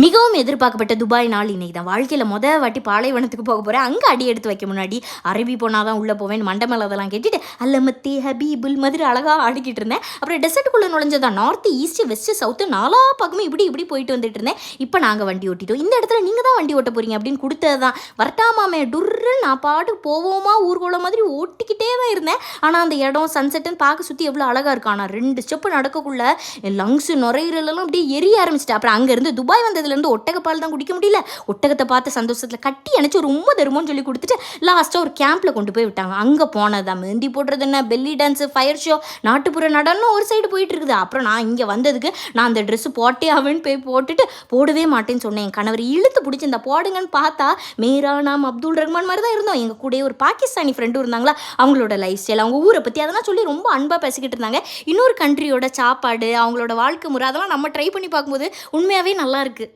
மிகவும் எதிர்பார்க்கப்பட்ட துபாய் நாள் இன்னைக்கு தான். வாழ்க்கையில் வாட்டி பாலைவனத்துக்கு போக போகிறேன். அங்கே அடி எடுத்து வைக்க முன்னாடி அரபி போனால் தான் உள்ளே போவேன். மண்டமேல அதெல்லாம் கேட்டுட்டு அல்லமத்தி ஹபீபுல் மாதிரி அழகாக ஆடிக்கிட்டு இருந்தேன். அப்புறம் டெசர்ட்டுக்குள்ளே நுழைஞ்சதான். நார்த்து ஈஸ்ட்டு வெஸ்ட்டு சவுத்து நாலா பக்கமும் இப்படி போயிட்டு வந்துட்டு இருந்தேன். இப்போ நாங்கள் வண்டி ஓட்டிட்டோம். இந்த இடத்துல நீங்கள் தான் வண்டி ஓட்ட போகிறீங்க அப்படின்னு கொடுத்தது தான். வரட்டாமாமே டுர்ரு நான் பாட்டுக்கு போவோமா ஊர்கோளம் மாதிரி ஓட்டிக்கிட்டே தான் இருந்தேன். ஆனால் அந்த இடம் சன்செட்டுன்னு பார்க்க சுற்றி எவ்வளோ அழகாக இருக்கும். ஆனால் 2 ஸ்டெப்பு நடக்கக்குள்ள லங்ஸு நுரையீரலெல்லாம் அப்படியே எரிய ஆரம்பிச்சிட்டேன். அப்புறம் அங்கேருந்து துபாய் வந்ததுலேருந்து ஒட்டகப்பால் தான் குடிக்க முடியல. ஒட்டகத்தை பார்த்து சந்தோஷத்தில் கட்டி அணைச்சி ரொம்ப தருமோன்னு சொல்லி கொடுத்துட்டு லாஸ்ட்டாக ஒரு கேம்பில் கொண்டு போய் விட்டாங்க. அங்கே போனதான் மெஹந்தி போடுறது என்ன, பெல்லி டான்ஸு, ஃபயர் ஷோ, நாட்டுப்புற நடனம் ஒரு சைடு போயிட்டு இருக்குது. அப்புறம் நான் இங்கே வந்ததுக்கு நான் அந்த ட்ரெஸ்ஸு போட்டே அவன் போய் போட்டுட்டு போடவே மாட்டேன்னு சொன்னேன். என் கணவர் இழுத்து பிடிச்சி இந்த போடுங்கன்னு பார்த்தா மேரா நாம் அப்துல் ரஹ்மான் மாதிரி தான் இருந்தோம். எங்கள் கூட ஒரு பாகிஸ்தானி ஃப்ரெண்டும் இருந்தாங்களா, அவங்களோட லைஃப் ஸ்டைல், அவங்க ஊரை பற்றி அதெல்லாம் சொல்லி ரொம்ப அன்பாக பேசிக்கிட்டு இருந்தாங்க. இன்னொரு கண்ட்ரியோட சாப்பாடு, அவங்களோட வாழ்க்கை முறை அதெல்லாம் நம்ம ட்ரை பண்ணி பார்க்கும்போது உண்மையாகவே நல்லா இருக்குது.